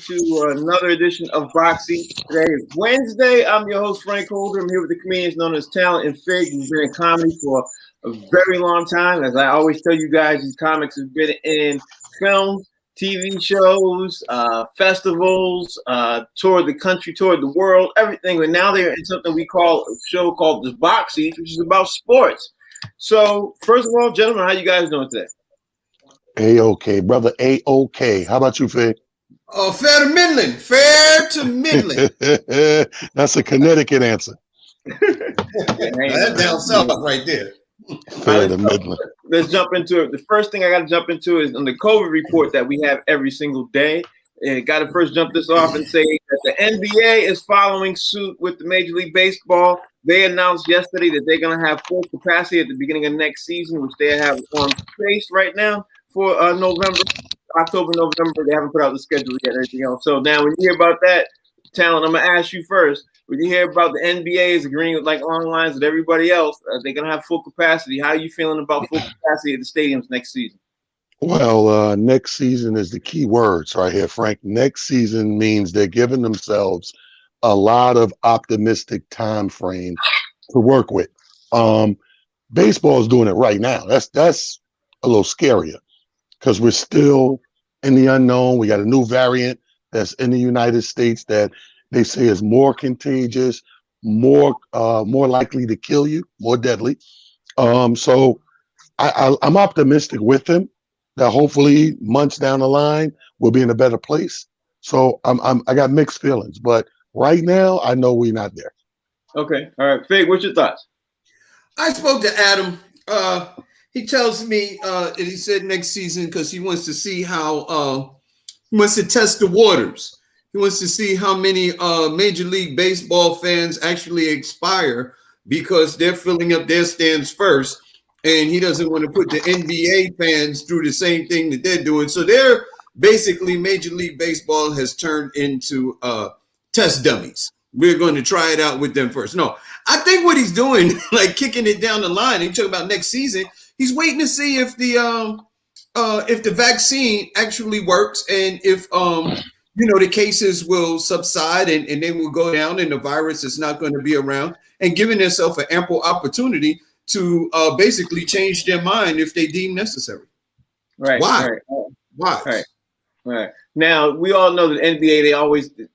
to another edition of Boxy. Today is Wednesday. I'm your host, Frank Holder. I'm here with the comedians known as Talent and Fig, who's been in comedy for a very long time. As I always tell you guys, these comics have been in films, TV shows, festivals, toured the country, toured the world, everything. But now they're in something we call a show called The Boxy, which is about sports. So, first of all, gentlemen, how you guys doing today? A-OK, brother, A-OK. How about you, Fig? Fair to middling. Fair to middling. That's a Connecticut answer. That's down south right there. Fair to middling. Let's jump into it. The first thing I got to jump into is on the COVID report that we have every single day. And got to first jump this off and say that the NBA is following suit with the Major League Baseball. They announced yesterday that they're going to have full capacity at the beginning of next season, which they have on pace right now for October, November. They haven't put out the schedule yet or anything else. So now when you hear about that, Talent, I'm going to ask you first. When you hear about the NBA is agreeing with like along lines with everybody else, they're going to have full capacity. How are you feeling about full capacity at the stadiums next season? Well, next season is the key words right here, Frank. Next season means they're giving themselves a lot of optimistic time frame to work with. Baseball is doing it right now. That's a little scarier because we're still in the unknown. We got a new variant that's in the United States that they say is more contagious, more likely to kill you, more deadly. So I'm optimistic with them that hopefully months down the line we'll be in a better place. So I got mixed feelings, but right now I know we're not there. Okay, all right, Fig, what's your thoughts? I spoke to Adam. He tells me that he said next season because he wants to see how he wants to test the waters. He wants to see how many Major League Baseball fans actually expire because they're filling up their stands first. And he doesn't want to put the NBA fans through the same thing that they're doing. So they're basically Major League Baseball has turned into test dummies. We're going to try it out with them first. No, I think what he's doing, like kicking it down the line, and talking about next season, he's waiting to see if the vaccine actually works and if the cases will subside and they will go down and the virus is not going to be around, and giving themselves an ample opportunity to basically change their mind if they deem necessary. Right. Why? Right. Why? Right. Now we all know that NBA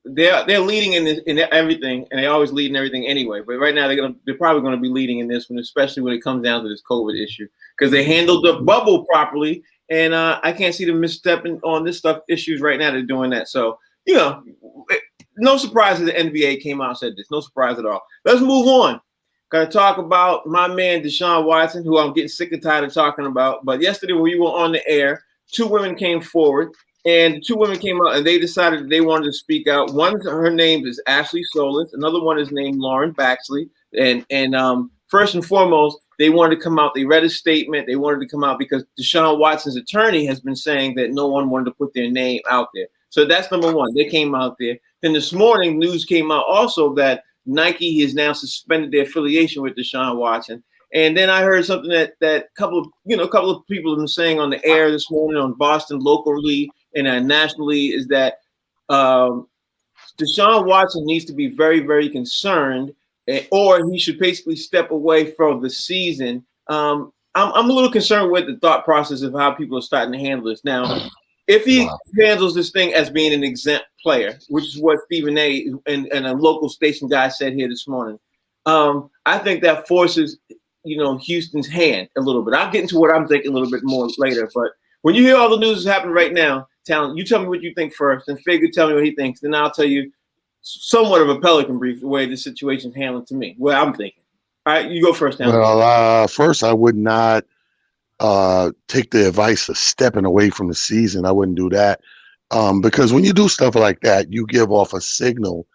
they're leading in everything, and they always lead in everything anyway. But right now they're probably going to be leading in this one, especially when it comes down to this COVID issue, because they handled the bubble properly, and I can't see them misstepping on this stuff issues right now. They're doing that, so no surprise that the NBA came out and said this. No surprise at all. Let's move on. Got to talk about my man, Deshaun Watson, who I'm getting sick and tired of talking about. But yesterday when we were on the air, two women came forward, and the two women came out, and they decided that they wanted to speak out. One, her name is Ashley Solis. Another one is named Lauren Baxley. And first and foremost, they wanted to come out. They read a statement. They wanted to come out because Deshaun Watson's attorney has been saying that no one wanted to put their name out there. So that's number one. They came out there. Then this morning, news came out also that Nike has now suspended their affiliation with Deshaun Watson. And then I heard something that a couple of people have been saying on the air this morning on Boston locally and nationally is that Deshaun Watson needs to be very, very concerned, or he should basically step away from the season. I'm a little concerned with the thought process of how people are starting to handle this now. If he handles this thing as being an exempt player, which is what Stephen A. and a local station guy said here this morning, I think that forces, Houston's hand a little bit. I'll get into what I'm thinking a little bit more later. But when you hear all the news that's happening right now, Talent, you tell me what you think first, and Figure tell me what he thinks. Then I'll tell you somewhat of a Pelican brief the way the situation's handled to me, what I'm thinking. All right, you go first, Talent. Well, first, I would not take the advice of stepping away from the season. I wouldn't do that because when you do stuff like that, you give off a signal,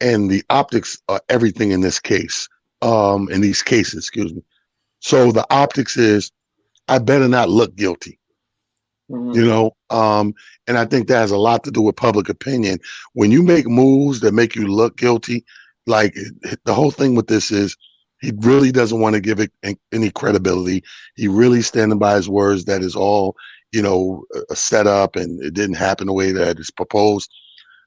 and the optics are everything in this case. In these cases, excuse me. So the optics is, I better not look guilty. And I think that has a lot to do with public opinion. When you make moves that make you look guilty, like the whole thing with this is he really doesn't want to give it any credibility. He really standing by his words that is all set up and it didn't happen the way that it's proposed.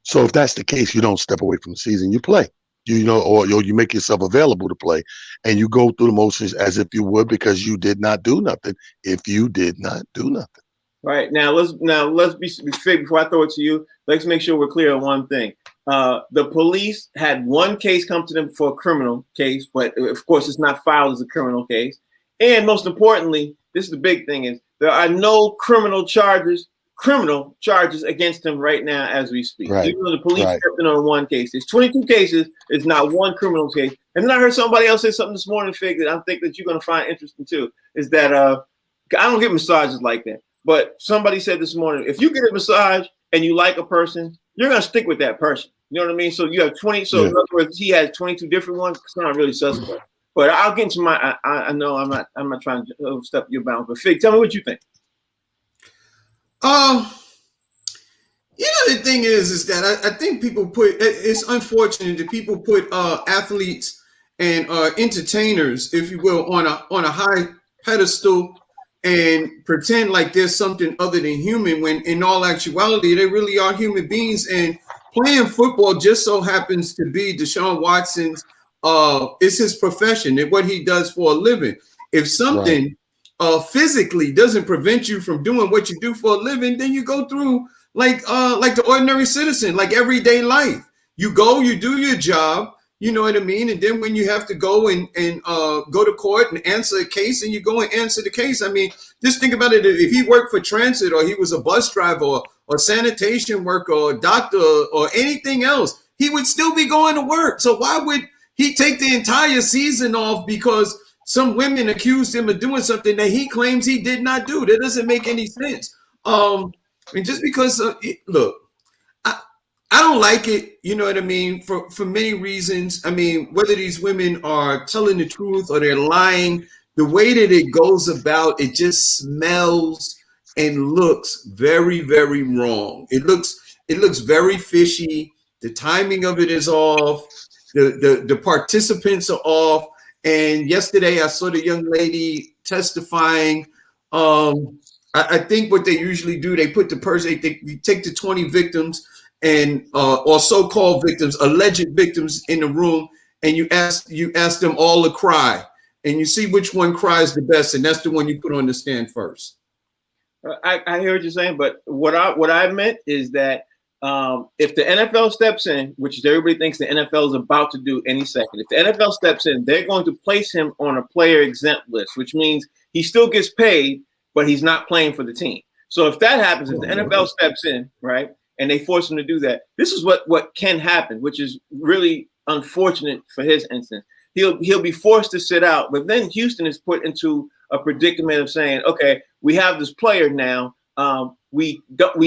So if that's the case, you don't step away from the season. You play. Or you make yourself available to play, and you go through the motions as if you would, because you did not do nothing. If you did not do nothing. Right. Now let's be fig before I throw it to you. Let's make sure we're clear on one thing. The police had one case come to them for a criminal case, but of course it's not filed as a criminal case. And most importantly, this is the big thing, is there are no criminal charges against him right now as we speak. Right. Even though the police stepped in on one case. There's 22 cases. It's not one criminal case. And then I heard somebody else say something this morning, Fig, that I think that you're going to find interesting too, is that I don't get massages like that. But somebody said this morning, if you get a massage and you like a person, you're going to stick with that person. You know what I mean? So you have 20. So in other words, he has 22 different ones. It's not really suspect. But I'll get into my. I know I'm not trying to overstep your bounds. But Fig, tell me what you think. The thing is that I think people it's unfortunate that people put athletes and entertainers, if you will, on a high pedestal and pretend like there's something other than human, when in all actuality they really are human beings. And playing football just so happens to be Deshaun Watson's it's his profession and what he does for a living. If something physically doesn't prevent you from doing what you do for a living, then you go through like the ordinary citizen, like everyday life. You go, you do your job, you know what I mean? And then when you have to go and go to court and answer a case, and you go and answer the case. I mean, just think about it. If he worked for transit, or he was a bus driver, or sanitation worker, or a doctor, or anything else, he would still be going to work. So why would he take the entire season off because some women accused him of doing something that he claims he did not do? That doesn't make any sense. I mean, just because, look, I don't like it, you know what I mean, for many reasons. I mean, whether these women are telling the truth or they're lying, the way that it goes about, it just smells and looks very, very wrong. It looks very fishy. The timing of it is off. The participants are off. And yesterday I saw the young lady testifying. I think what they usually do, they put the person, they take the 20 victims and or so-called victims, alleged victims in the room, and you ask them all to cry, and you see which one cries the best, and that's the one you put on the stand first. I hear what you're saying, but what I meant is that if the NFL steps in, which everybody thinks the NFL is about to do any second, if the NFL steps in, they're going to place him on a player exempt list, which means he still gets paid, but he's not playing for the team. So if that happens, if the NFL steps in, right, and they force him to do that, this is what can happen, which is really unfortunate for his instance. He'll be forced to sit out, but then Houston is put into a predicament of saying, okay, we have this player now, we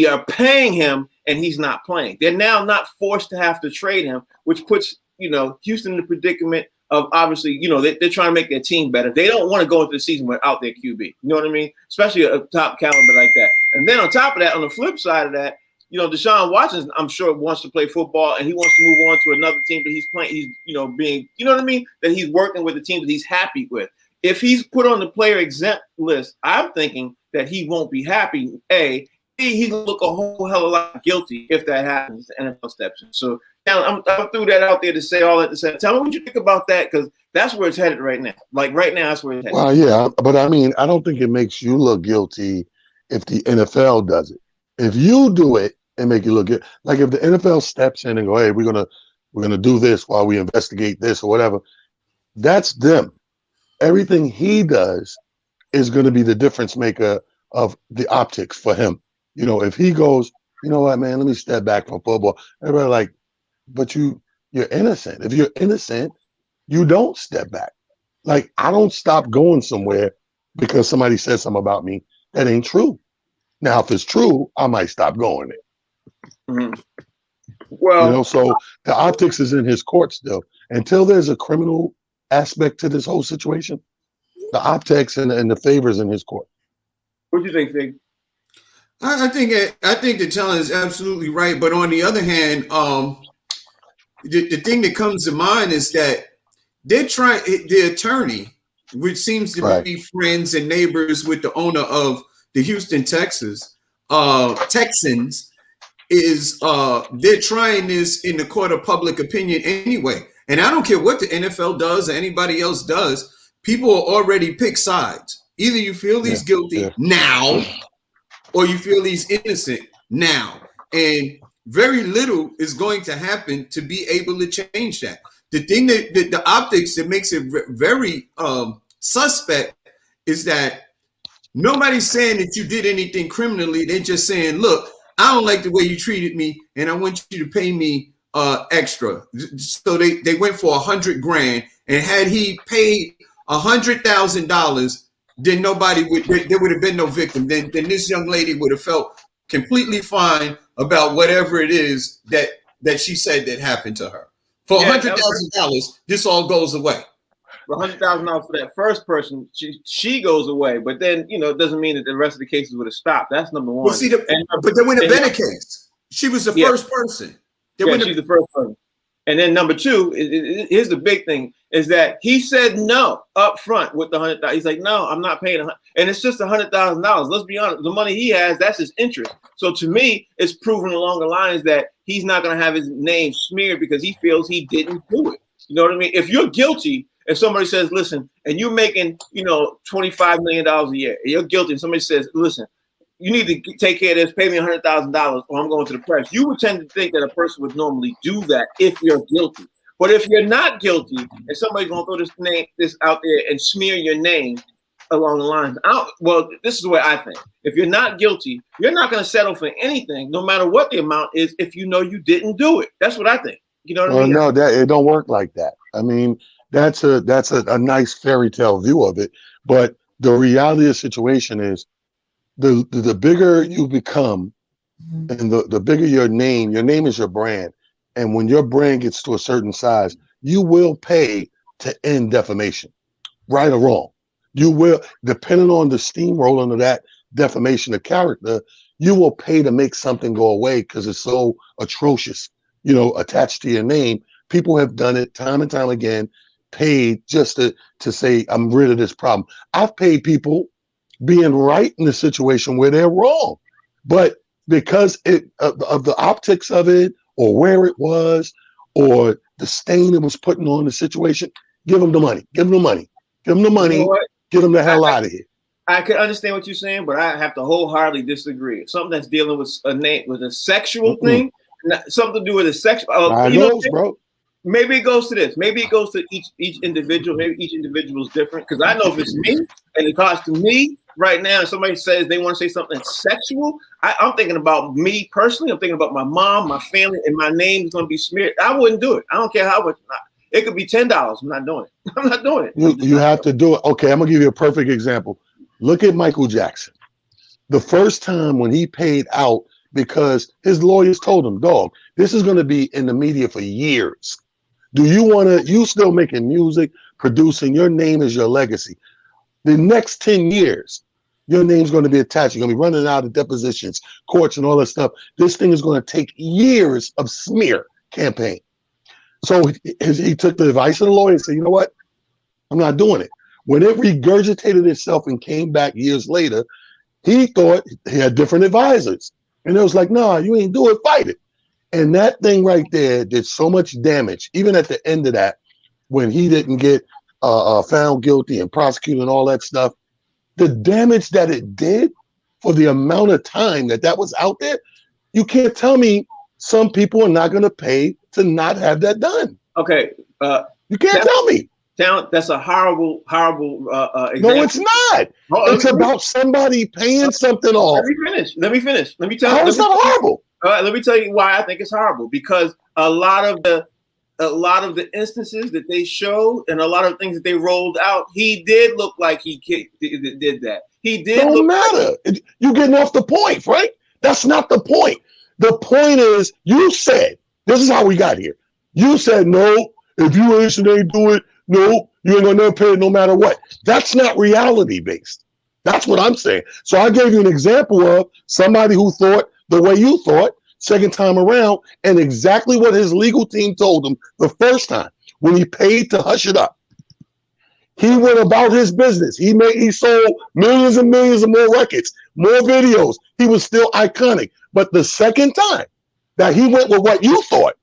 are paying him and he's not playing. They're now not forced to have to trade him, which puts Houston in the predicament of, obviously, they're trying to make their team better. They don't want to go into the season without their QB. You know what I mean? Especially a top caliber like that. And then on top of that, on the flip side of that, Deshaun Watson, I'm sure, wants to play football and he wants to move on to another team that he's playing. He's, being, you know what I mean? That he's working with a team that he's happy with. If he's put on the player exempt list, I'm thinking that he won't be happy. He can look a whole hell of a lot guilty if that happens. The NFL steps in. So now I threw that out there to say all that to say. Tell me what you think about that, because that's where it's headed right now. Like right now, that's where it's headed. Well, yeah, but I mean, I don't think it makes you look guilty if the NFL does it. If you do it and make you look good, like if the NFL steps in and go, hey, we're gonna do this while we investigate this or whatever, that's them. Everything he does is going to be the difference maker of the optics for him. If he goes, you know what, man, let me step back from football. Everybody like, but you're innocent. If you're innocent, you don't step back. Like, I don't stop going somewhere because somebody says something about me that ain't true. Now, if it's true, I might stop going there. Mm-hmm. Well, so the optics is in his court still. Until there's a criminal aspect to this whole situation, the optics and the favors in his court. What do you think, Fig? I think the challenge is absolutely right, but on the other hand, the thing that comes to mind is that they're trying, the attorney, which seems to be friends and neighbors with the owner of the Houston Texans is they're trying this in the court of public opinion anyway. And I don't care what the NFL does or anybody else does. People already pick sides. Either you feel he's guilty now, or you feel he's innocent now. And very little is going to happen to be able to change that. The thing that the optics that makes it very suspect is that nobody's saying that you did anything criminally. They're just saying, look, I don't like the way you treated me, and I want you to pay me extra. So they went for $100,000, and had he paid $100,000, then there would have been no victim. Then this young lady would have felt completely fine about whatever it is that she said that happened to her. For $100,000, this all goes away. $100,000 for that first person, she goes away. But then, it doesn't mean that the rest of the cases would have stopped. That's number one. Well, see, but there wouldn't have been a case. She was the first person. She's the first person. And then number two, here's the big thing, is that he said no up front with the $100,000. He's like, no, I'm not paying. And it's just $100,000. Let's be honest. The money he has, that's his interest. So to me, it's proven along the lines that he's not going to have his name smeared because he feels he didn't do it. You know what I mean? If you're guilty, if somebody says, listen, and you're making, $25 million a year, and you're guilty, and somebody says, listen, you need to take care of this, pay me $100,000 or I'm going to the press. You would tend to think that a person would normally do that if you're guilty. But if you're not guilty and somebody's going to throw this out there and smear your name along the lines, this is the way I think. If you're not guilty, you're not going to settle for anything, no matter what the amount is, if you know you didn't do it. That's what I think. You know what I mean? No, it don't work like that. I mean, that's a nice fairy tale view of it. But the reality of the situation is, the bigger you become and the bigger your name is your brand. And when your brand gets to a certain size, you will pay to end defamation, right or wrong. You will, depending on the steamrolling of that defamation of character, you will pay to make something go away because it's so atrocious, attached to your name. People have done it time and time again, paid just to say, I'm rid of this problem. I've paid people being right in the situation where they're wrong, but because of the optics of it, or where it was, or the stain it was putting on the situation, give them the money. Give them the money. Give them the money. Get them the hell out of here. I can understand what you're saying, but I have to wholeheartedly disagree. Something that's dealing with a sexual thing, something to do with a sexual. Bro. Maybe it goes to this. Maybe it goes to each individual. Maybe each individual is different. Because I know if it's me and it costs to me right now, and somebody says they want to say something sexual, I'm thinking about me personally. I'm thinking about my mom, my family, and my name is going to be smeared. I wouldn't do it. I don't care how much. It could be $10. I'm not doing it. I'm not doing it. You have to do it. Okay, I'm going to give you a perfect example. Look at Michael Jackson. The first time when he paid out, because his lawyers told him, dog, this is going to be in the media for years. Do you still making music, producing, your name is your legacy. The next 10 years, your name's going to be attached. You're going to be running out of depositions, courts, and all that stuff. This thing is going to take years of smear campaign. So he took the advice of the lawyer and said, you know what? I'm not doing it. When it regurgitated itself and came back years later, he thought he had different advisors. And it was like, no, you ain't do it, fight it. And that thing right there did so much damage, even at the end of that, when he didn't get found guilty and prosecuted and all that stuff, the damage that it did for the amount of time that was out there, you can't tell me some people are not going to pay to not have that done. Okay. You can't tell me. That's a horrible example. No, it's not. It's about somebody paying something off. Let me finish. Let me tell you. How is that horrible? All right, let me tell you why I think it's horrible. Because a lot of the instances that they showed and a lot of things that they rolled out, he did look like he did that. He did. Don't matter. You're getting off the point, Frank. That's not the point. The point is, you said, this is how we got here. You said, no, if you ain't do it, no, you ain't gonna never pay it no matter what. That's not reality based. That's what I'm saying. So I gave you an example of somebody who thought the way you thought second time around, and exactly what his legal team told him the first time when he paid to hush it up. He went about his business. He sold millions and millions of more records. more videos. He was still iconic. But the second time that he went with what you thought,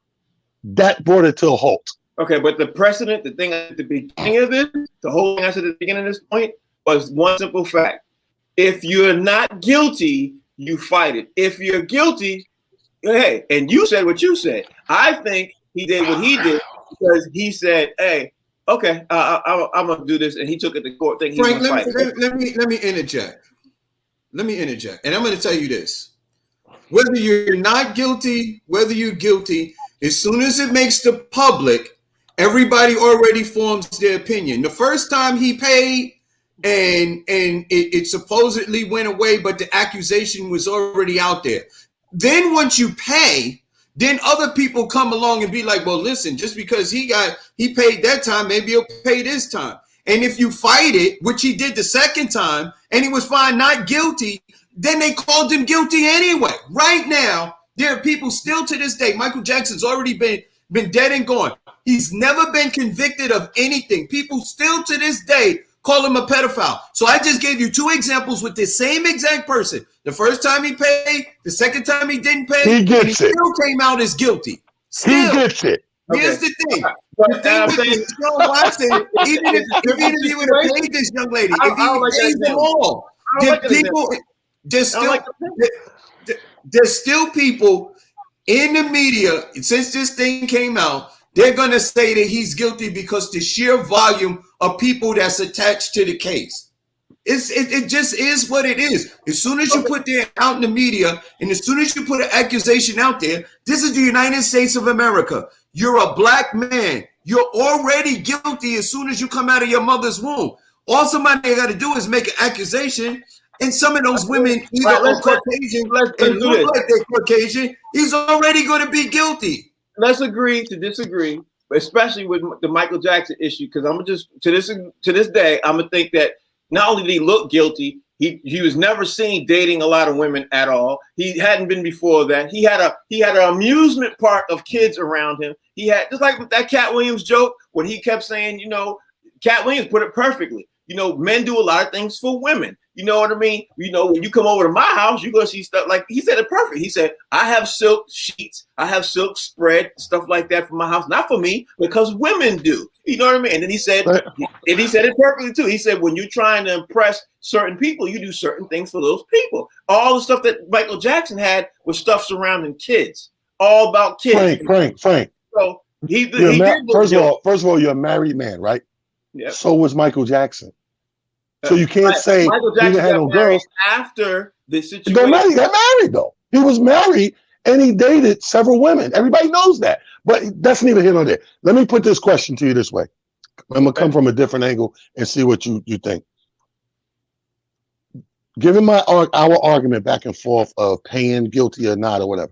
that brought it to a halt. Okay, but the precedent, the thing at the beginning of this, the whole thing I said at the beginning of this point was one simple fact. If you're not guilty, you fight it. If you're guilty, hey, and you said what you said. I think he did what he did because he said, hey, okay, I'm going to do this. And he took it to court thinking Frank, he was fight. let me interject. Let me interject. And I'm going to tell you this. Whether you're not guilty, whether you're guilty, as soon as it makes the public, everybody already forms their opinion. The first time he paid and it supposedly went away, but the accusation was already out there. Then once you pay, then other people come along and be like, well, listen, just because he paid that time, maybe he'll pay this time. And if you fight it, which he did the second time, and he was found not guilty, then they called him guilty anyway. Right now, there are people still to this day. Michael Jackson's already been dead and gone. He's never been convicted of anything. People still to this day call him a pedophile. So I just gave you two examples with the same exact person. The first time he paid, the second time he didn't pay, he gets and he still came out as guilty. Still, he gets it. Here's the thing. The thing with Sean Watson, even if he would have paid this young lady, if he pays them all, there's still people in the media, since this thing came out, they're going to say that he's guilty because the sheer volume of people that's attached to the case. It just is what it is. As soon as you put that out in the media, and as soon as you put an accusation out there, this is the United States of America. You're a black man. You're already guilty as soon as you come out of your mother's womb. All somebody got to do is make an accusation, and some of those women either are Caucasian and look like they're Caucasian. He's already going to be guilty. Let's agree to disagree, especially with the Michael Jackson issue, because I'm just to this day, I'm gonna think that not only did he look guilty, he was never seen dating a lot of women at all. He hadn't been before that. He had an amusement park of kids around him. He had, just like that Cat Williams joke when he kept saying, you know, Cat Williams put it perfectly. You know, men do a lot of things for women. You know what I mean? You know, when you come over to my house, you're going to see stuff like, he said it perfect. He said, I have silk sheets. I have silk spread, stuff like that for my house. Not for me, because women do. You know what I mean? And then he said it perfectly too. He said, when you're trying to impress certain people, you do certain things for those people. All the stuff that Michael Jackson had was stuff surrounding kids. All about kids. Frank. So first of all, you're a married man, right? Yeah. So was Michael Jackson. So you can't say Michael he Jackson had no girls after the situation. He got married though. He was married and he dated several women. Everybody knows that. But that's neither here nor there. Let me put this question to you this way. I'm gonna come from a different angle and see what you think. Given our argument back and forth of paying guilty or not or whatever,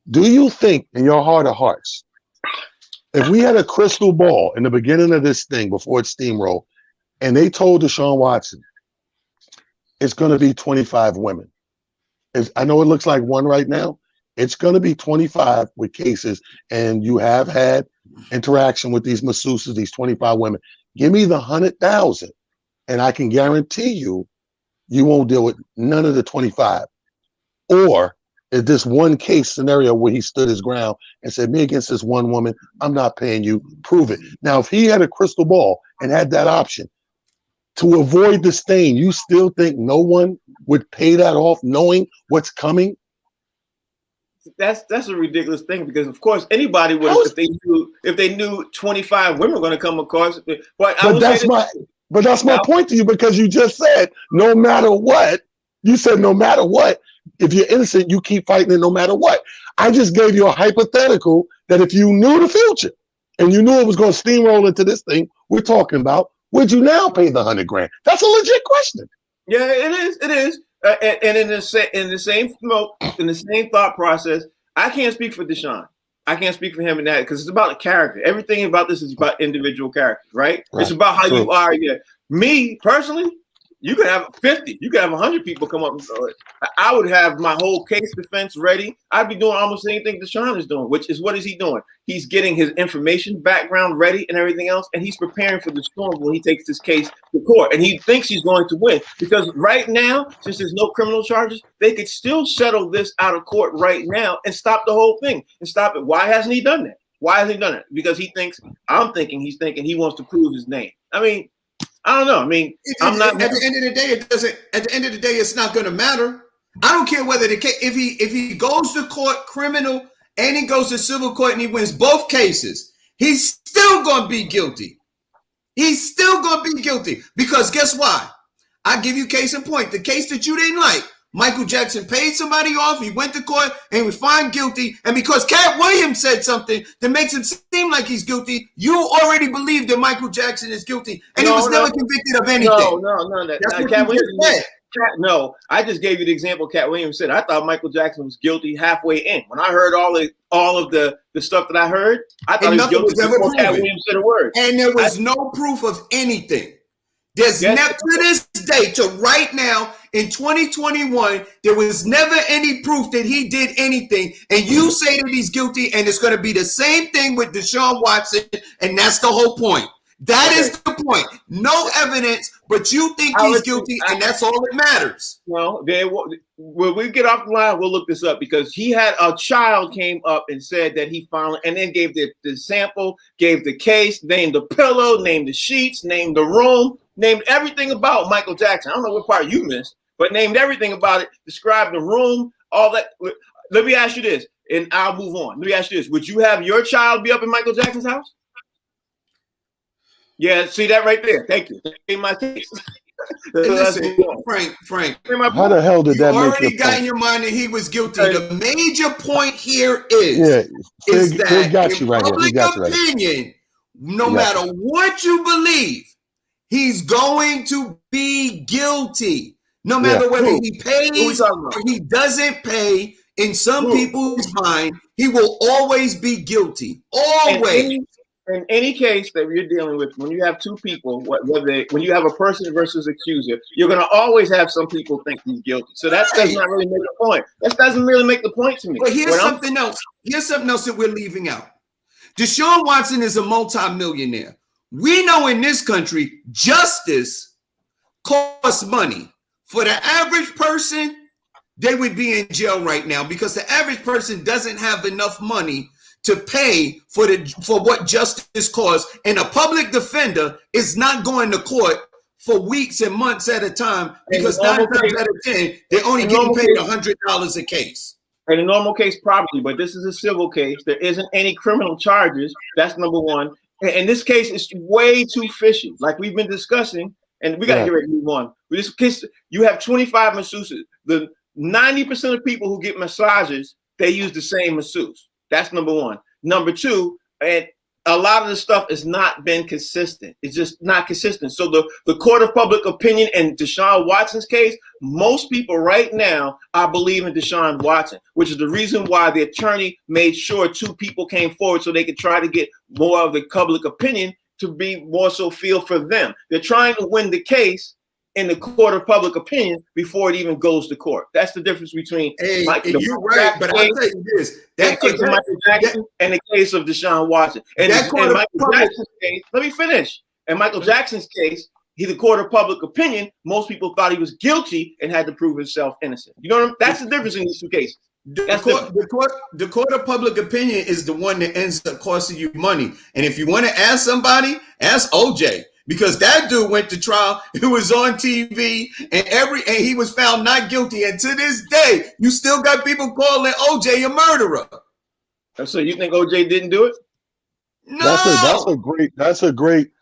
do you think in your heart of hearts, if we had a crystal ball in the beginning of this thing before it steamrolled, and they told Deshaun Watson, it's going to be 25 women. I know it looks like one right now. It's going to be 25 with cases, and you have had interaction with these masseuses, these 25 women. Give me the 100,000, and I can guarantee you, you won't deal with none of the 25. Or is this one case scenario where he stood his ground and said, me against this one woman, I'm not paying you, prove it. Now, if he had a crystal ball and had that option, to avoid the stain, you still think no one would pay that off knowing what's coming? That's a ridiculous thing, because of course anybody would if they knew 25 women were going to come across. But that's my point to you, because you just said no matter what. You said no matter what, if you're innocent, you keep fighting it no matter what. I just gave you a hypothetical that if you knew the future and you knew it was going to steamroll into this thing we're talking about, would you now pay the $100,000? That's a legit question. Yeah, it is. It is. And in the same thought process, I can't speak for Deshaun. I can't speak for him in that, because it's about character. Everything about this is about individual characters, right? It's about how you are. Yeah. Me personally, You could have 50. You could have 100 people come up and throw it. I would have my whole case defense ready. I'd be doing almost anything Deshaun is doing, which is what is he doing? He's getting his information background ready and everything else, and he's preparing for the storm when he takes this case to court. And he thinks he's going to win because right now, since there's no criminal charges, they could still settle this out of court right now and stop the whole thing and stop it. Why hasn't he done that? Why hasn't he done it? Because he's thinking he wants to prove his name. I mean, I don't know. I mean, I'm not. At the end of the day, it doesn't. At the end of the day, it's not going to matter. I don't care whether the case, if he goes to court criminal and he goes to civil court and he wins both cases, he's still going to be guilty. He's still going to be guilty because guess why? I give you case in point. The case that you didn't like, Michael Jackson paid somebody off. He went to court and he was found guilty. And because Cat Williams said something that makes him seem like he's guilty, you already believe that Michael Jackson is guilty, and he was never convicted of anything. No. That's what Cat you Williams just said. No, I just gave you the example Cat Williams said. I thought Michael Jackson was guilty halfway in. When I heard all of the stuff that I heard, I thought he was guilty before Cat Williams said a word. And there was no proof of anything. There's never to this day, to right now in 2021, there was never any proof that he did anything. And you say that he's guilty, and it's going to be the same thing with Deshaun Watson, and that's the whole point. That is the point. No evidence, but you think he's guilty, and that's all that matters. Well, when we get off the line, we'll look this up because he had a child came up and said that he found, and then gave the sample, gave the case, named the pillow, named the sheets, named the room, named everything about Michael Jackson. I don't know what part you missed, but named everything about it, described the room, all that. Let me ask you this, and I'll move on. Let me ask you this. Would you have your child be up in Michael Jackson's house? Yeah, see that right there. Thank you. In my case. Listen, Frank. How the hell did that make already your got point? in your mind that he was guilty. The major point here is that in got you right here. public opinion, no matter what you believe, he's going to be guilty. No matter whether he pays or he doesn't pay, in some people's mind, he will always be guilty. Always. In any case that you're dealing with, when you have two people, when you have a person versus accuser, you're going to always have some people think he's guilty. So that does not really make a point. That doesn't really make the point to me. But here's something else. Here's something else that we're leaving out. Deshaun Watson is a multimillionaire. We know in this country, justice costs money. For the average person, they would be in jail right now because the average person doesn't have enough money to pay for what justice costs, and a public defender is not going to court for weeks and months at a time because 9 times out of 10 they're only getting paid $100 a case. In a normal case, probably, but this is a civil case. There isn't any criminal charges. That's number one. In this case, it's way too fishy, like we've been discussing, and we got to get ready to move on. With this case, you have 25 masseuses. The 90% of people who get massages, they use the same masseuse. That's number one. Number two, and a lot of the stuff has not been consistent. It's just not consistent. So the court of public opinion in Deshaun Watson's case, most people right now are believing Deshaun Watson, which is the reason why the attorney made sure 2 people came forward so they could try to get more of the public opinion to be more so feel for them. They're trying to win the case in the court of public opinion before it even goes to court. That's the difference between you're right, but I'll tell you this: that case of Michael Jackson and the case of Deshaun Watson. And in Michael Jackson's case, let me finish. In Michael Jackson's case, the court of public opinion, most people thought he was guilty and had to prove himself innocent. You know what I mean? That's the difference in these two cases. The court of public opinion is the one that ends up costing you money. And if you want to ask somebody, ask OJ. Because that dude went to trial, he was on TV, and he was found not guilty. And to this day, you still got people calling OJ a murderer. So you think OJ didn't do it? No, that's a great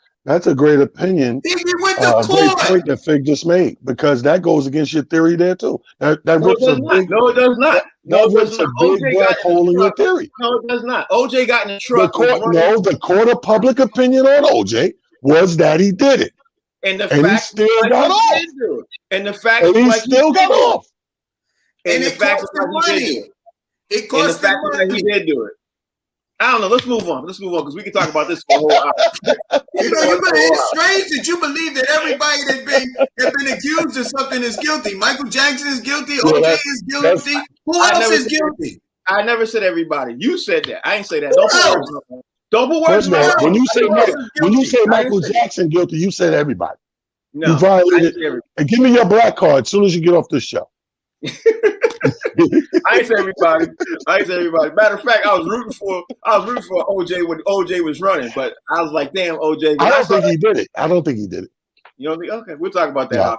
opinion. He went to court. Great point that Fig just made, because that goes against your theory there too. No, it does not. That rips a big black hole in your theory. No, it does not. OJ got in the truck. The court of public opinion on OJ was that he did it, and he still got off. And the fact he still got off. And the fact that he did do it. It cost him money. He did do it. I don't know. Let's move on because we can talk about this for a whole hour. It's strange that you believe that everybody that's been accused of something is guilty. Michael Jackson is guilty. OJ is guilty. Who else is guilty? I never said everybody. You said that. I ain't say that. Don't put words in my mouth. When you say Michael Jackson guilty, you said everybody. No, you violated. And give me your black card as soon as you get off this show. I ain't say everybody. Matter of fact, I was rooting for OJ when OJ was running, but I was like, damn, OJ. I don't think he did it. You don't think? Okay, we'll talk about that. No.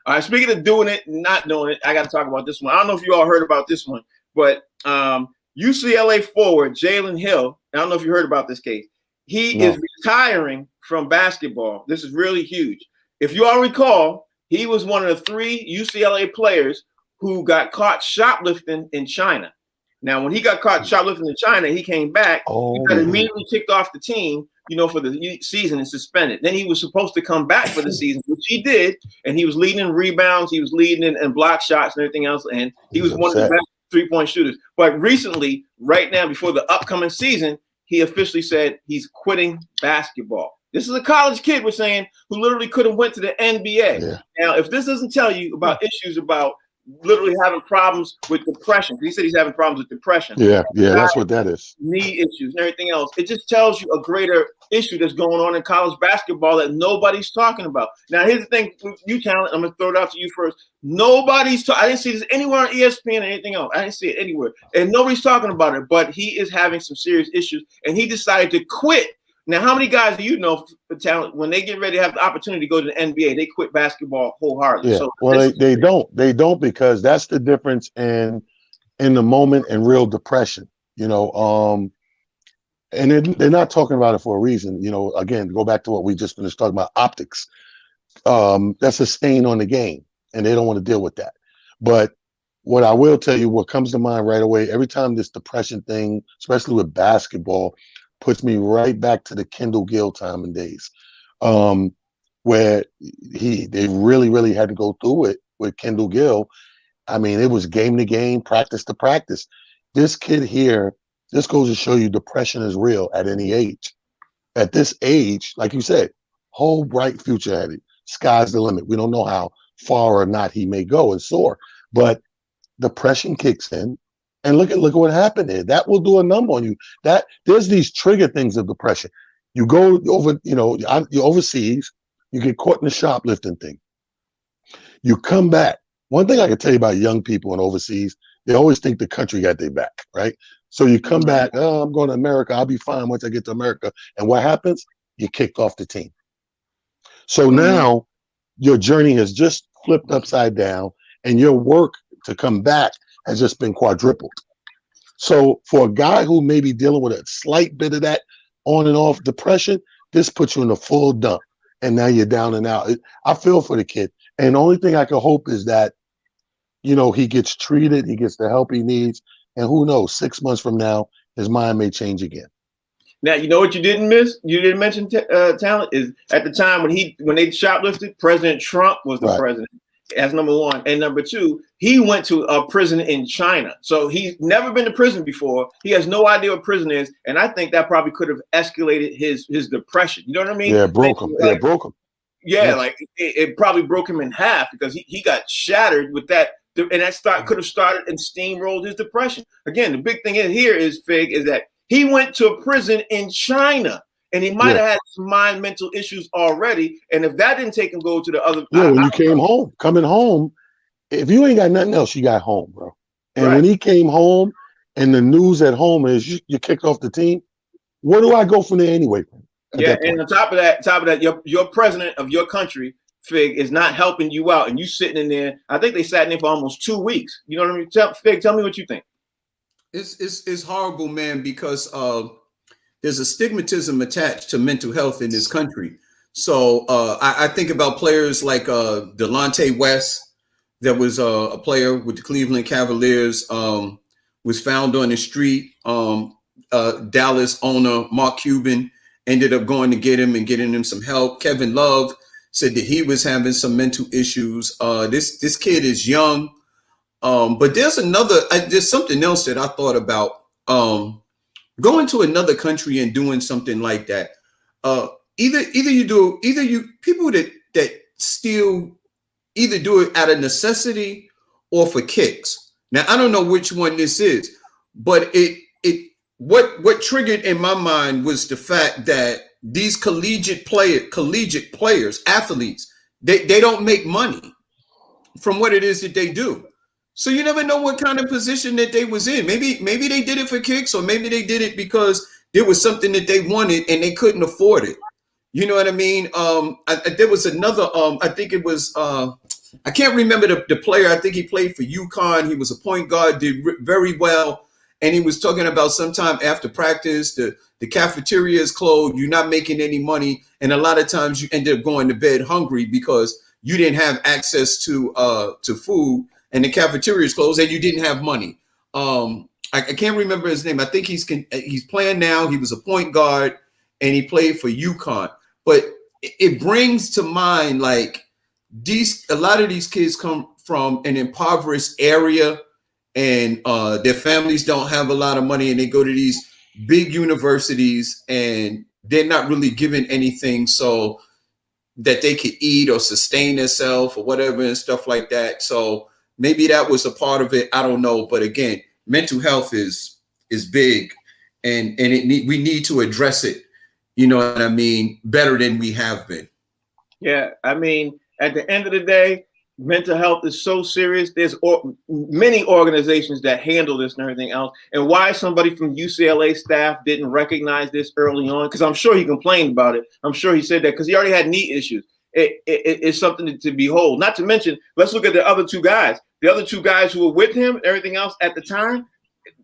All right, speaking of doing it and not doing it, I got to talk about this one. I don't know if you all heard about this one, but UCLA forward Jalen Hill, I don't know if you heard about this case. He is retiring from basketball. This is really huge. If you all recall, he was one of the 3 UCLA players who got caught shoplifting in China. Now, when he got caught shoplifting in China, he came back. He got immediately kicked off the team, for the season and suspended. Then he was supposed to come back for the season, which he did, and he was leading in rebounds. He was leading in block shots and everything else, and he was one of the best three-point shooters. But recently, right now, before the upcoming season, he officially said he's quitting basketball. This is a college kid, we're saying, who literally could have went to the NBA. Yeah. Now, if this doesn't tell you about issues about literally having problems with depression, he said he's having problems with depression. Yeah, that's what that is. Knee issues and everything else. It just tells you a greater issue that's going on in college basketball that nobody's talking about. Now, here's the thing, you Talent, I'm going to throw it out to you first. I didn't see this anywhere on ESPN or anything else. I didn't see it anywhere. And nobody's talking about it, but he is having some serious issues, and he decided to quit. Now, how many guys do you know for Talent, when they get ready to have the opportunity to go to the NBA, they quit basketball wholeheartedly? Yeah. So well, they don't because that's the difference in the moment and real depression, and they're not talking about it for a reason. Again, go back to what we just finished talking about, optics. That's a stain on the game, and they don't want to deal with that. But what I will tell you, what comes to mind right away, every time this depression thing, especially with basketball, puts me right back to the Kendall Gill time and days, where they really had to go through it with Kendall Gill. I mean, it was game to game, practice to practice. This kid here, this goes to show you depression is real at any age. At this age, like you said, whole bright future ahead. Sky's the limit. We don't know how far or not he may go and soar, but depression kicks in. And look at what happened there. That will do a number on you. There's these trigger things of depression. You go over, you're overseas, you get caught in the shoplifting thing. You come back. One thing I can tell you about young people in overseas, they always think the country got their back, right? So you come back, I'm going to America, I'll be fine once I get to America. And what happens? You're kicked off the team. So now your journey has just flipped upside down, and your work to come back has just been quadrupled. So for a guy who may be dealing with a slight bit of that on and off depression, this puts you in a full dump, and now you're down and out. I feel for the kid. And the only thing I can hope is that, he gets treated, he gets the help he needs, and who knows, 6 months from now, his mind may change again. Now, you know what you didn't miss? You didn't mention Talent is at the time when they shoplifted, President Trump was the president. That's number one. And number two, he went to a prison in China. So he's never been to prison before. He has no idea what prison is. And I think that probably could have escalated his depression. You know what I mean? Yeah, it broke him. Yeah, like it probably broke him in half because he got shattered with that. And that could have started and steamrolled his depression. Again, the big thing is Fig, is that he went to a prison in China. And he might have had some mental issues already. And if that didn't take him go to the other. Yeah, when you came home, coming home, if you ain't got nothing else, you got home, bro. And when he came home and the news at home is you kicked off the team, where do I go from there anyway? Yeah, and on top of that, your president of your country, Fig, is not helping you out. And you sitting in there. I think they sat in there for almost 2 weeks. You know what I mean? Fig, tell me what you think. It's horrible, man, because there's a stigmatism attached to mental health in this country. So I think about players like Delonte West, that was a player with the Cleveland Cavaliers, was found on the street. Dallas owner Mark Cuban ended up going to get him and getting him some help. Kevin Love said that he was having some mental issues. This kid is young, but there's something else that I thought about. going to another country and doing something like that. Either people that steal either do it out of necessity or for kicks. Now I don't know which one this is, but what triggered in my mind was the fact that these collegiate players, athletes, they don't make money from what it is that they do. So you never know what kind of position that they was in. Maybe they did it for kicks, or maybe they did it because there was something that they wanted and they couldn't afford it. You know what I mean? There was another, I think it was, I can't remember the player. I think he played for UConn. He was a point guard, did very well. And he was talking about sometime after practice, the cafeteria is closed, you're not making any money. And a lot of times you end up going to bed hungry because you didn't have access to food, and the cafeteria is closed and you didn't have money. I can't remember his name. I think he's playing now. He was a point guard and he played for UConn. But it brings to mind, like, a lot of these kids come from an impoverished area, and their families don't have a lot of money, and they go to these big universities and they're not really given anything so that they could eat or sustain themselves or whatever and stuff like that. So maybe that was a part of it. I don't know. But again, mental health is big, and we need to address it. You know what I mean? Better than we have been. Yeah, I mean, at the end of the day, mental health is so serious. There's many organizations that handle this and everything else. And why somebody from UCLA staff didn't recognize this early on, because I'm sure he complained about it. I'm sure he said that because he already had knee issues. It's something to behold. Not to mention, let's look at the other two guys. The other two guys who were with him and everything else at the time.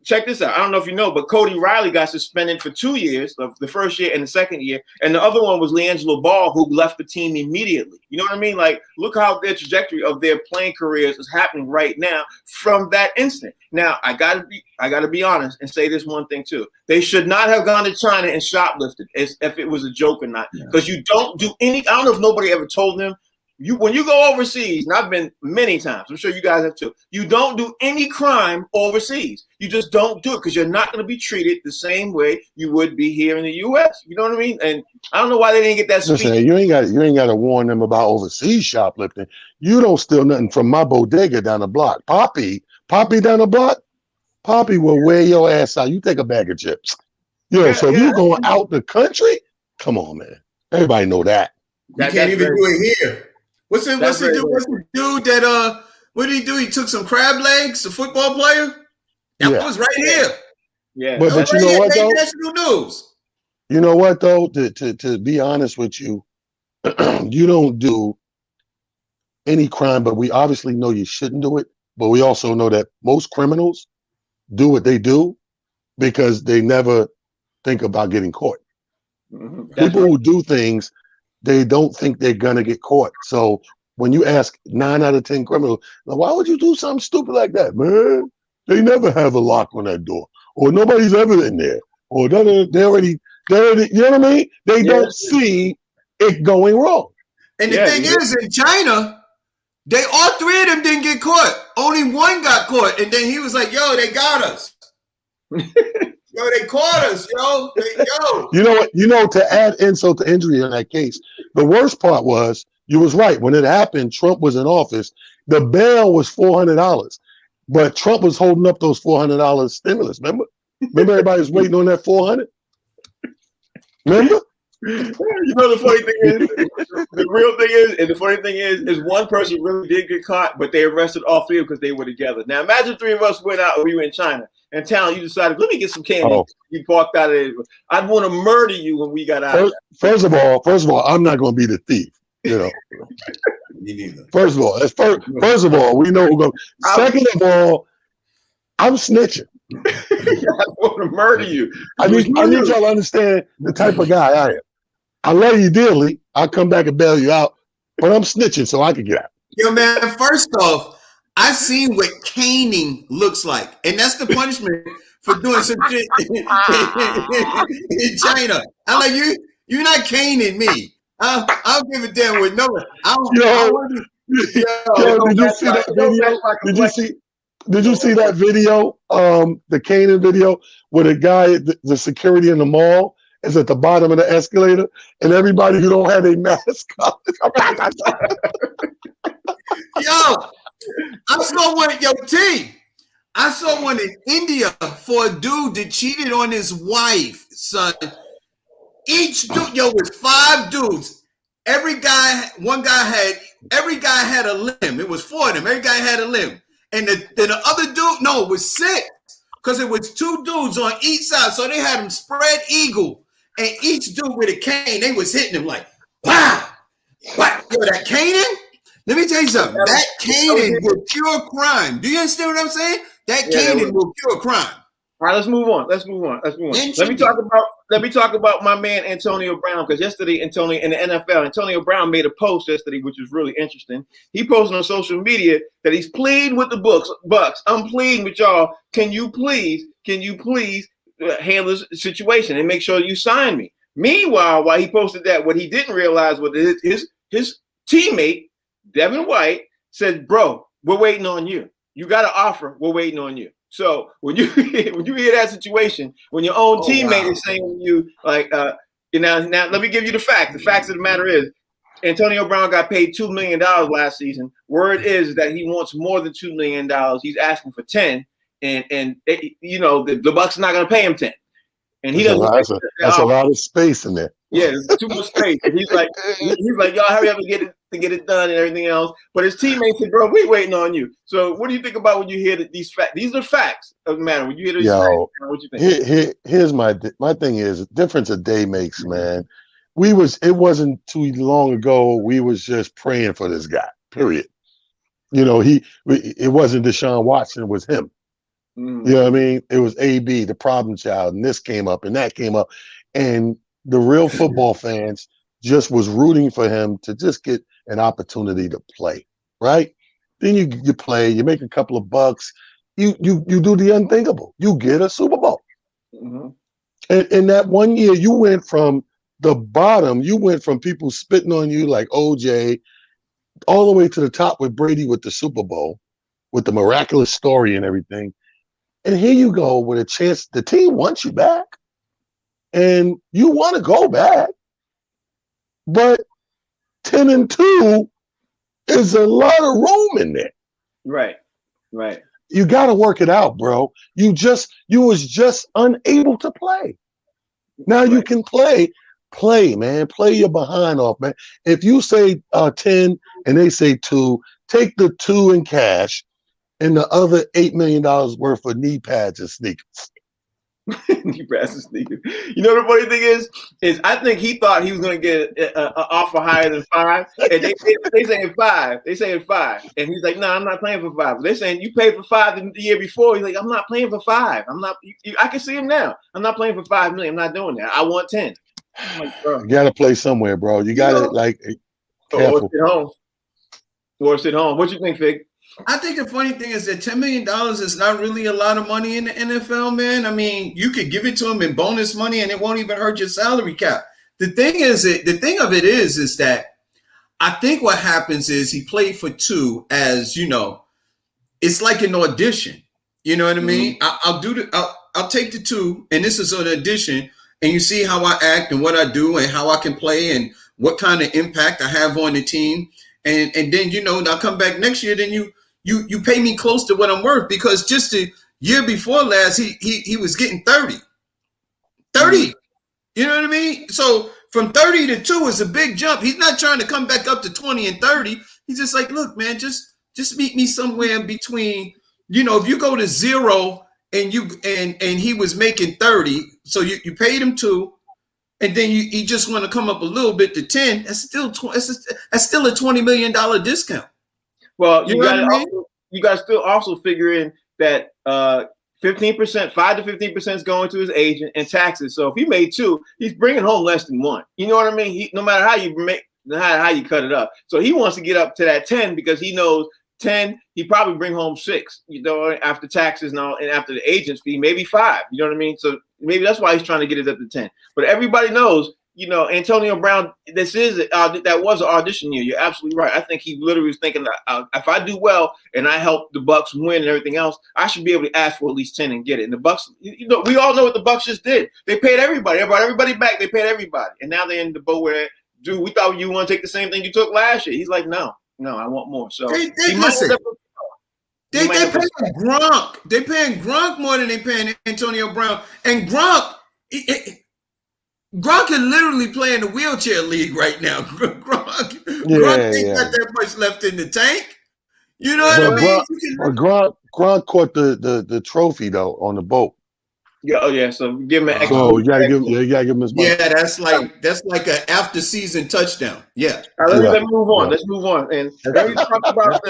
Check this out. I don't know if you know, but Cody Riley got suspended for 2 years, the first year and the second year. And the other one was LiAngelo Ball, who left the team immediately. You know what I mean? Like, look how their trajectory of their playing careers is happening right now from that instant. Now, I gotta be honest and say this one thing too. They should not have gone to China and shoplifted, as if it was a joke or not. Because you don't do any. I don't know if nobody ever told them. When you go overseas, and I've been many times, I'm sure you guys have too, you don't do any crime overseas. You just don't do it because you're not going to be treated the same way you would be here in the U.S. You know what I mean? And I don't know why they didn't get that speech. Listen, you ain't got to warn them about overseas shoplifting. You don't steal nothing from my bodega down the block. Poppy down the block, Poppy will wear your ass out. You take a bag of chips. So you going out the country? Come on, man. Everybody know that. You can't even do it here. What's the dude that what did he do? He took some crab legs, the football player? That was right here. Yeah. But you know what though? National news. You know what though? To be honest with you, you don't do any crime, but we obviously know you shouldn't do it. But we also know that most criminals do what they do because they never think about getting caught. Mm-hmm. People who do things, they don't think they're gonna get caught. So when you ask 9 out of 10 criminals, now why would you do something stupid like that, man? They never have a lock on that door, or nobody's ever in there, or they already, you know what I mean? They don't see it going wrong. And the thing is, in China, all three of them didn't get caught. Only one got caught, and then he was like, "Yo, they got us." Yo, they caught us, yo. You know what? You know, to add insult to injury in that case, the worst part was, you was right. When it happened, Trump was in office. The bail was $400, but Trump was holding up those $400 stimulus. Remember everybody was waiting on that $400. Remember? You know, the funny thing is, the real thing is, and the funny thing is one person really did get caught, but they arrested all three because they were together. Now, imagine three of us went out and we were in China, and Talon, you decided, let me get some candy. Oh. You walked out of it. I'd want to murder you when we got out. First of all, I'm not going to be the thief. You know. Me neither. First of all, we know we're going. Second of all, I'm snitching. I want to murder you. I need y'all to understand the type of guy I am. I love you dearly. I'll come back and bail you out, but I'm snitching so I can get out. Yo, man, first off, I seen what caning looks like, and that's the punishment for doing some shit in China. I'm like, you're not caning me. I'll give a damn with no one. Did you see that video? Did you see that video? The Kanan video where the guy, the security in the mall is at the bottom of the escalator, and everybody who don't have a mask on. Yo, I saw one. Yo, T. I saw one in India for a dude that cheated on his wife, son. Each dude, yo, was 5 dudes. Every guy had a limb. It was 4 of them. Every guy had a limb. And the other dude, no, it was 6. Because it was 2 dudes on each side. So they had them spread eagle. And each dude with a cane, they was hitting him like, wow. What? Yo, that caning? Let me tell you something. That caning will cure crime. Do you understand what I'm saying? That caning will cure crime. All right, let's move on. Let me talk about my man Antonio Brown, because yesterday in the NFL, Antonio Brown made a post yesterday, which was really interesting. He posted on social media that he's pleading with the Bucks. I'm pleading with y'all. Can you please handle this situation and make sure you sign me? Meanwhile, while he posted that, what he didn't realize was his teammate Devin White said, "Bro, we're waiting on you. You got an offer. We're waiting on you." So when you hear that situation, when your own teammate is saying to you, like, now let me give you the fact. The facts of the matter is, Antonio Brown got paid $2 million last season. Word is that he wants more than $2 million. He's asking for 10, and the Bucks are not going to pay him 10. And he doesn't. That's a lot of space in there. Yeah, there's too much space. And he's like, y'all hurry up and get it done and everything else. But his teammates said, "Bro, we waiting on you." So, what do you think about when you hear these facts? These are facts of the matter. When you hear these facts, what you think? Here's my thing is the difference a day makes, man. It wasn't too long ago. We was just praying for this guy. Period. It wasn't Deshaun Watson. It was him. You know what I mean? It was AB, the problem child, and this came up and that came up, and the real football fans just was rooting for him to just get an opportunity to play, right? Then you play, you make a couple of bucks, you do the unthinkable, you get a Super Bowl. Mm-hmm. And in that one year, you went from the bottom, you went from people spitting on you like OJ, all the way to the top with Brady with the Super Bowl, with the miraculous story and everything. And here you go with a chance. The team wants you back, and you want to go back, but 10-2 is a lot of room in there. Right. You got to work it out, bro. You was just unable to play. Now you can play, man. Play your behind off, man. If you say 10 and they say 2, take the 2 in cash. And the other $8 million worth of knee pads and sneakers. Knee pads and sneakers. You know the funny thing is I think he thought he was going to get an offer higher than 5. And they saying 5. They saying 5. And he's like, "No, I'm not playing for 5." They're saying you paid for 5 the year before. He's like, "I'm not playing for 5. I'm not. I can see him now. I'm not playing for $5 million. I'm not doing that. I want 10." I'm like, bro, you got to play somewhere, bro. You got to careful. Or sit home. What you think, Fig? I think the funny thing is that $10 million is not really a lot of money in the NFL, man. I mean, you could give it to him in bonus money and it won't even hurt your salary cap. The thing of it is that I think what happens is he played for 2 as, it's like an audition. You know what I mean? I'll take the 2 and this is an audition and you see how I act and what I do and how I can play and what kind of impact I have on the team. And then, I'll come back next year, then you pay me close to what I'm worth, because just the year before last, he was getting 30. You know what I mean? So from 30 to 2 is a big jump. He's not trying to come back up to 20 and 30. He's just like, look, man, just meet me somewhere in between. If you go to 0 and he was making 30, so you paid him 2. And then you just want to come up a little bit to 10. That's still a $20 million discount. Well, you got to still also figure in that 15%, 5 to 15% is going to his agent and taxes. So if he made 2, he's bringing home less than 1. You know what I mean? No matter how you cut it up. So he wants to get up to that 10 because he knows 10, he probably bring home 6. After taxes and after the agent's fee, maybe 5. You know what I mean? So maybe that's why he's trying to get it up to 10. But everybody knows Antonio Brown, that was an audition year. You're absolutely right. I think he literally was thinking that if I do well and I help the Bucks win and everything else, I should be able to ask for at least 10 and get it. And the Bucks, we all know what the Bucks just did. They paid everybody. They brought everybody back. They paid everybody. And now they're in the boat where, dude, we thought you want to take the same thing you took last year. He's like, no, I want more. So They paying Gronk. They paying Gronk more than they paying Antonio Brown. And Gronk is literally playing the wheelchair league right now. Gronk ain't got that much left in the tank. You know what I mean? Gronk caught the trophy though on the boat. Yeah, oh yeah. So give him an extra. So you gotta give him his money. Yeah, that's like an after season touchdown. Yeah. Let's move on. Let's move on. And let's talk about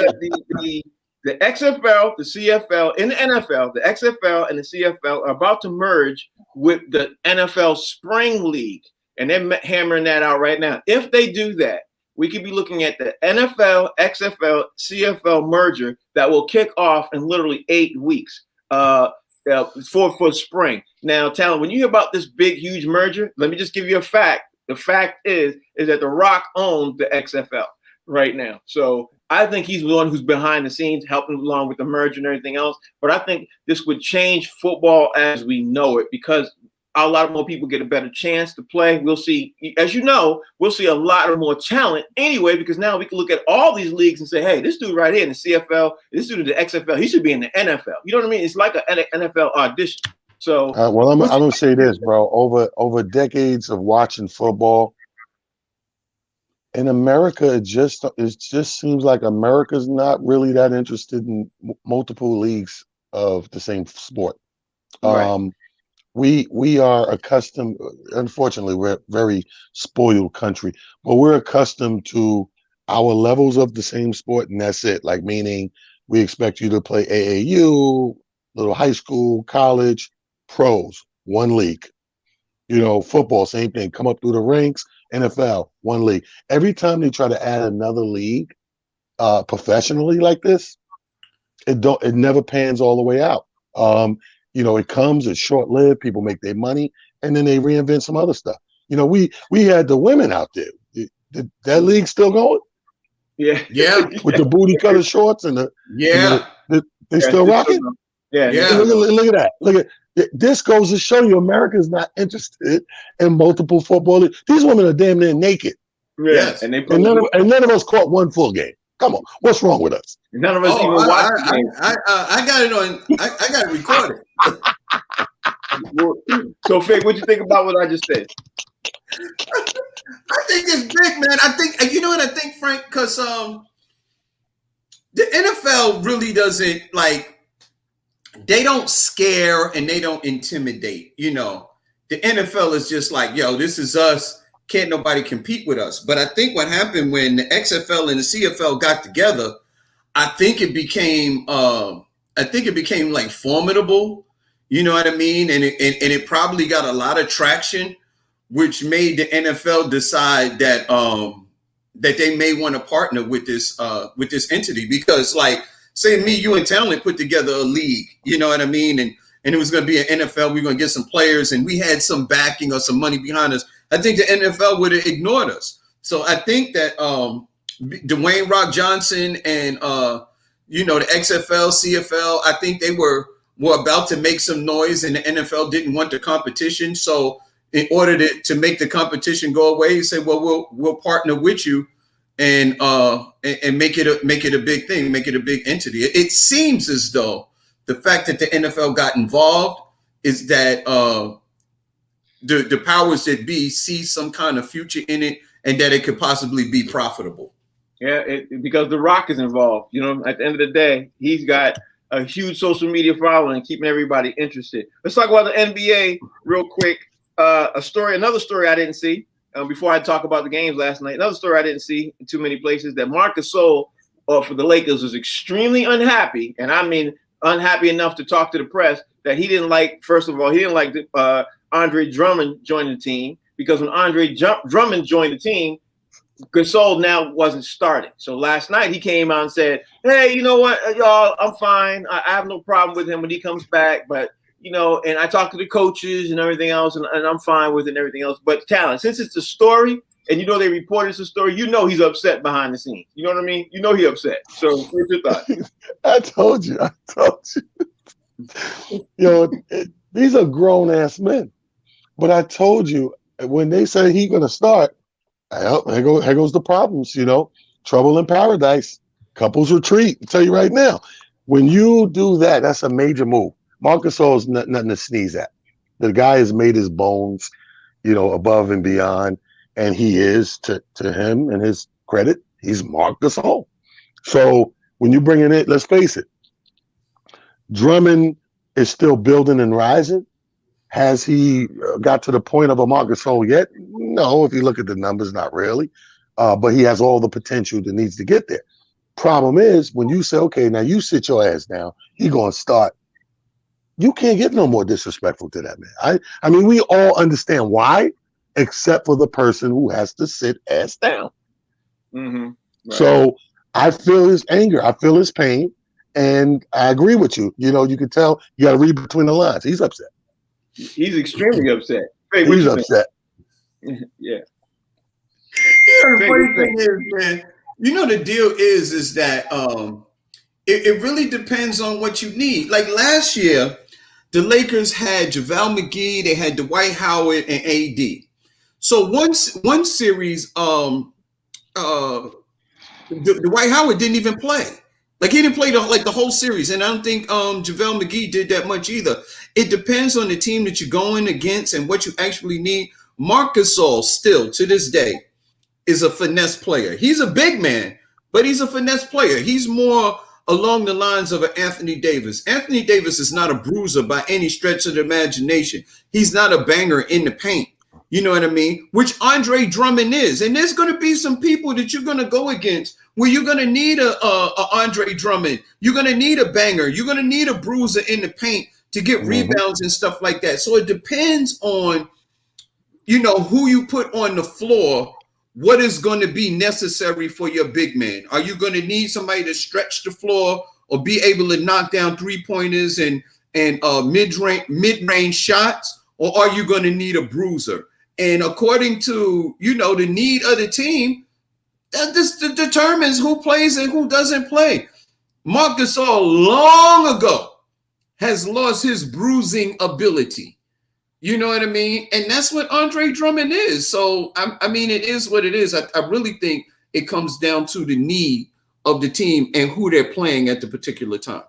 the XFL, the CFL, in the NFL, the XFL and the CFL are about to merge with the NFL Spring League, and they're hammering that out right now. If they do that, we could be looking at the NFL, XFL, CFL merger that will kick off in literally 8 weeks for spring. Now, Talon, when you hear about this big, huge merger, let me just give you a fact. The fact is that The Rock owns the XFL right now. So I think he's the one who's behind the scenes helping along with the merger and everything else. But I think this would change football as we know it because a lot more people get a better chance to play. We'll see, as you know, we'll see a lot of more talent anyway, because now we can look at all these leagues and say, hey, this dude right here in the CFL, this dude in the XFL, he should be in the NFL. You know what I mean? It's like an NFL audition. So, I'm gonna say this, bro. Over decades of watching football in America, it just seems like America's not really that interested in multiple leagues of the same sport. Right. We are accustomed, unfortunately, we're a very spoiled country, but we're accustomed to our levels of the same sport, and that's it. Like, meaning we expect you to play AAU, little high school, college, pros, one league. Football, same thing. Come up through the ranks, NFL, one league. Every time they try to add another league professionally like this, it never pans all the way out. It comes, it's short-lived, people make their money, and then they reinvent some other stuff. We had the women out there. That league still going? Yeah. With the booty cutter shorts and they still rocking? Yeah. Look at that. Look at this goes to show you America's not interested in multiple football leagues. These women are damn near naked. Yes. And none of us caught one full game. Come on, what's wrong with us? None of us even watched the game. I got it on. I got it recorded. So, Fig, what you think about what I just said? I think it's big, man. I think, you know what I think, Frank, because the NFL really doesn't they don't scare and they don't intimidate. The NFL is just like, yo, this is us. Can't nobody compete with us. But I think what happened when the XFL and the CFL got together, I think it became like formidable. You know what I mean? And it probably got a lot of traction, which made the NFL decide that that they may want to partner with this entity, because say me, you, and Talent put together a league. You know what I mean? And it was going to be an NFL. We're going to get some players, and we had some backing or some money behind us. I think the NFL would have ignored us. So I think that Dwayne Rock Johnson and the XFL, CFL, I think they were about to make some noise, and the NFL didn't want the competition. So in order to make the competition go away, he said, well, we'll partner with you and make it a big thing, make it a big entity. It seems as though the fact that the NFL got involved is that the powers that be see some kind of future in it, and that it could possibly be profitable. Yeah, because The Rock is involved. At the end of the day, he's got a huge social media following and keeping everybody interested. Let's talk about the NBA real quick. Another story I didn't see before I talk about the games last night. Another story I didn't see in too many places, that Marc Gasol for the Lakers was extremely unhappy, and I mean unhappy enough to talk to the press, that he didn't like. First of all, he didn't like Andre Drummond joining the team, because when Andre Drummond joined the team, Gasol now wasn't starting. So last night he came out and said, hey, you know what, y'all, I'm fine. I have no problem with him when he comes back, but and I talk to the coaches and everything else, and I'm fine with it and everything else. But talent, since it's a story, and they reported it's a story, he's upset behind the scenes. You know what I mean? He upset. So what's your thought? I told you. These are grown ass men. But I told you, when they say he's gonna start, here goes the problems. Trouble in paradise. Couples retreat. I'll tell you right now, when you do that, that's a major move. Marc Gasol is nothing to sneeze at. The guy has made his bones, above and beyond, and he is, to him and his credit, he's Marc Gasol. So when you bring in it, let's face it, Drummond is still building and rising. Has he got to the point of a Marc Gasol yet? No, if you look at the numbers, not really. But he has all the potential that needs to get there. Problem is, when you say, okay, now you sit your ass down, he going to start. You can't get no more disrespectful to that man. I mean, we all understand why, except for the person who has to sit ass down. Mm-hmm. Right. So I feel his anger. I feel his pain. And I agree with you. You can tell, you got to read between the lines. He's upset. He's extremely upset. Hey, he's upset. Yeah. The funny thing is, man, the deal is that it really depends on what you need. Like last year, the Lakers had JaVale McGee, they had Dwight Howard and AD. So one series, Dwight Howard didn't even play. Like he didn't play the whole series, and I don't think JaVale McGee did that much either. It depends on the team that you're going against and what you actually need. Marc Gasol still to this day is a finesse player. He's a big man, but he's a finesse player. He's more along the lines of an Anthony Davis. Anthony Davis is not a bruiser by any stretch of the imagination. He's not a banger in the paint. You know what I mean? Which Andre Drummond is. And there's going to be some people that you're going to go against where you're going to need a Andre Drummond. You're going to need a banger. You're going to need a bruiser in the paint to get rebounds and stuff like that. So it depends on, who you put on the floor, what is going to be necessary for your big man. Are you going to need somebody to stretch the floor or be able to knock down three-pointers and mid-range shots, or are you going to need a bruiser? And according to, the need of the team, that determines who plays and who doesn't play. Marc Gasol long ago has lost his bruising ability. You know what I mean? And that's what Andre Drummond is. So, I mean, it is what it is. I really think it comes down to the need of the team and who they're playing at the particular time.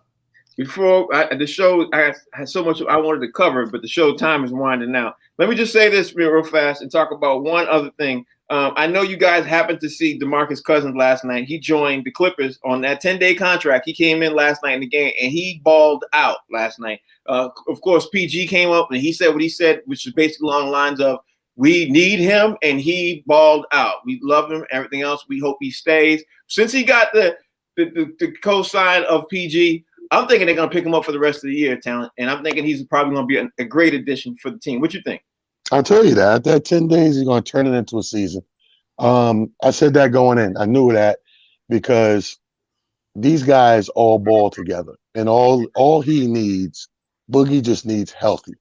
Before the show, I had so much I wanted to cover, but the show time is winding down. Let me just say this real fast and talk about one other thing. I know you guys happened to see DeMarcus Cousins last night. He joined the Clippers on that 10-day contract. He came in last night in the game, and he balled out last night. Of course, PG came up, and he said what he said, which is basically along the lines of, we need him, and he balled out. We love him, everything else. We hope he stays. Since he got the co-sign of PG, I'm thinking they're going to pick him up for the rest of the year, talent, and I'm thinking he's probably going to be a great addition for the team. What you think? I'll tell you that. That 10 days, he's going to turn it into a season. I said that going in. I knew that because these guys all ball together, and all he needs, Boogie just needs healthy.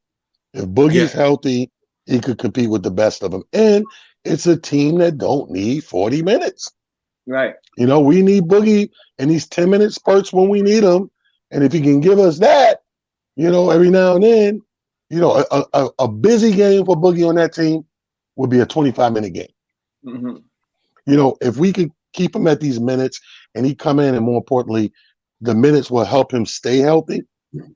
If Boogie's healthy, he could compete with the best of them. And it's a team that don't need 40 minutes. Right. We need Boogie in these 10-minute spurts when we need him. And if he can give us that, every now and then, a busy game for Boogie on that team would be a 25-minute game. Mm-hmm. If we could keep him at these minutes and he come in, and more importantly, the minutes will help him stay healthy,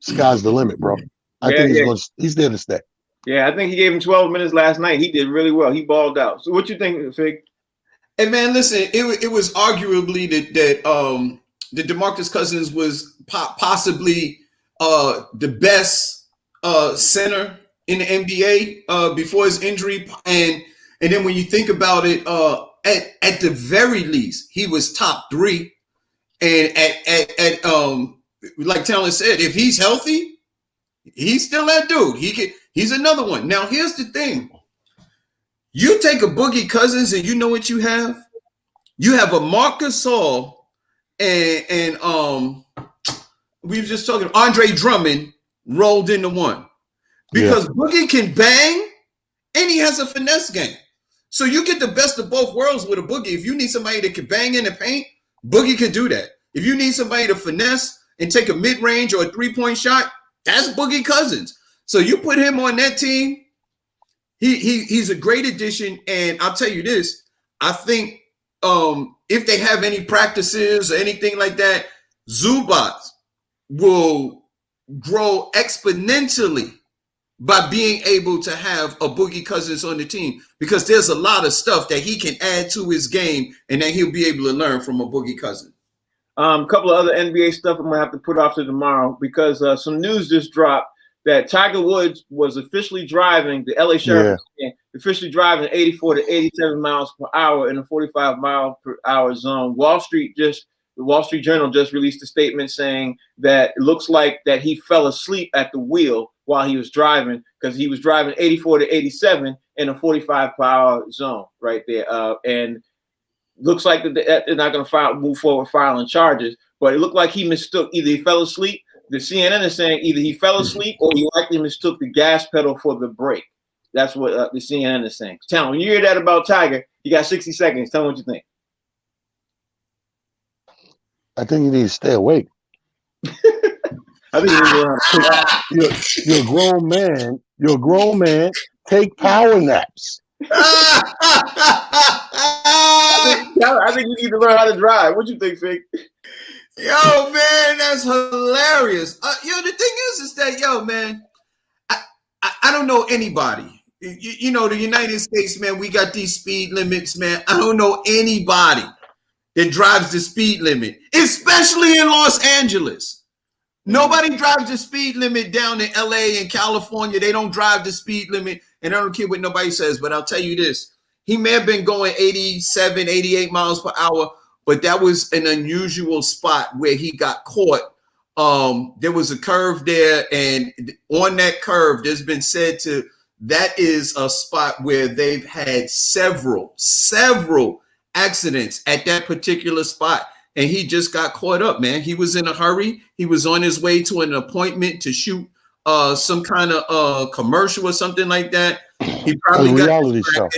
sky's the limit, bro. I think he's there to stay. Yeah, I think he gave him 12 minutes last night. He did really well. He balled out. So what you think, Fig? Hey, man, listen, it was arguably that DeMarcus Cousins was possibly the best center in the NBA before his injury. And then when you think about it, at the very least, he was top 3. And at like Talon said, if he's healthy, he's still that dude. He's another one. Now, here's the thing. You take a Boogie Cousins and you know what you have? You have a Marc Gasol and we were just talking Andre Drummond rolled into one because Boogie can bang and he has a finesse game. So you get the best of both worlds with a Boogie. If you need somebody that can bang in the paint, Boogie can do that. If you need somebody to finesse and take a mid-range or a three-point shot, that's Boogie Cousins. So you put him on that team, he's a great addition. And I'll tell you this, I think if they have any practices or anything like that, Zubac will grow exponentially by being able to have a Boogie Cousins on the team, because there's a lot of stuff that he can add to his game and that he'll be able to learn from a Boogie Cousins. A couple of other NBA stuff I'm going to have to put off to tomorrow because some news just dropped that Tiger Woods was officially driving the LA Sheriff, officially driving 84 to 87 miles per hour in a 45 mile per hour zone. The Wall Street Journal just released a statement saying that it looks like that he fell asleep at the wheel while he was driving, because he was driving 84 to 87 in a 45 per hour zone right there. And looks like that they're not going to move forward filing charges, but it looked like he mistook, either he fell asleep. The CNN is saying either he fell asleep or he likely mistook the gas pedal for the brake. That's what the CNN is saying. Tell me, when you hear that about Tiger, you got 60 seconds. Tell me what you think. I think you need to stay awake. I think you're a grown man. You're a grown man. Take power naps. I think you need to learn how to drive. What you think, Fig? Yo, man, that's hilarious. The thing is that, yo, man, I don't know anybody. You know, the United States, man, we got these speed limits, man. I don't know anybody that drives the speed limit, especially in Los Angeles. Nobody drives the speed limit down in LA and California. They don't drive the speed limit, and I don't care what nobody says, but I'll tell you this. He may have been going 87, 88 miles per hour, but that was an unusual spot where he got caught. There was a curve there, and on that curve, there's been said that is a spot where they've had several accidents at that particular spot. And he just got caught up, man. He was in a hurry. He was on his way to an appointment to shoot some kind of commercial or something like that. He probably got reality show,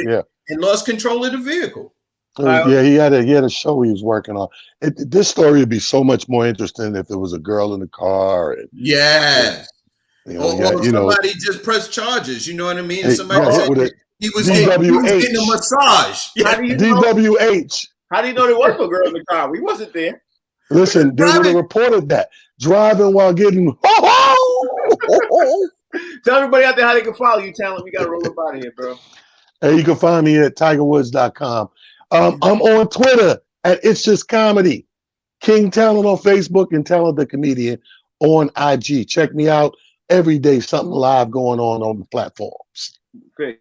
and lost control of the vehicle. Yeah, he had a show he was working on. This story would be so much more interesting if there was a girl in the car. And, or somebody just pressed charges. You know what I mean? And somebody said he was getting a massage. DWH. How do you know there was no girl in the car? We wasn't there. Listen, they would have reported that. Driving while getting Tell everybody out there how they can follow you, Talent. We got to roll up out of here, bro. Hey, you can find me at tigerwoods.com. I'm on Twitter at It's Just Comedy. King Talent on Facebook and Talent the Comedian on IG. Check me out every day. Something live going on the platforms. Great.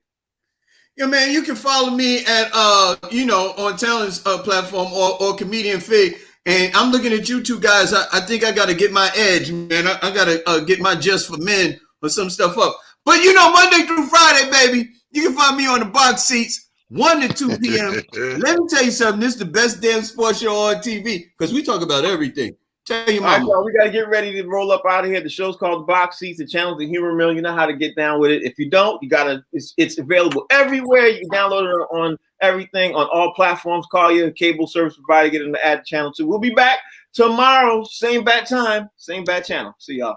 Yeah, man, you can follow me at on Talent's platform or Comedian Fig. And I'm looking at you two guys. I think I got to get my edge, man. I got to get my Just for Men or some stuff up. But Monday through Friday, baby, you can find me on the box seats 1 to 2 p.m. Let me tell you something. This is the best damn sports show on TV because we talk about everything. Tell your mama. All right, well, we got to get ready to roll up out of here. The show's called The Box Seats. The channel's The Humor Mill. You know how to get down with it. If you don't, you got to. It's available everywhere. You can download it on everything, on all platforms. Call your cable service provider. Get them to add the channel too. We'll be back tomorrow. Same bat time, same bat channel. See y'all.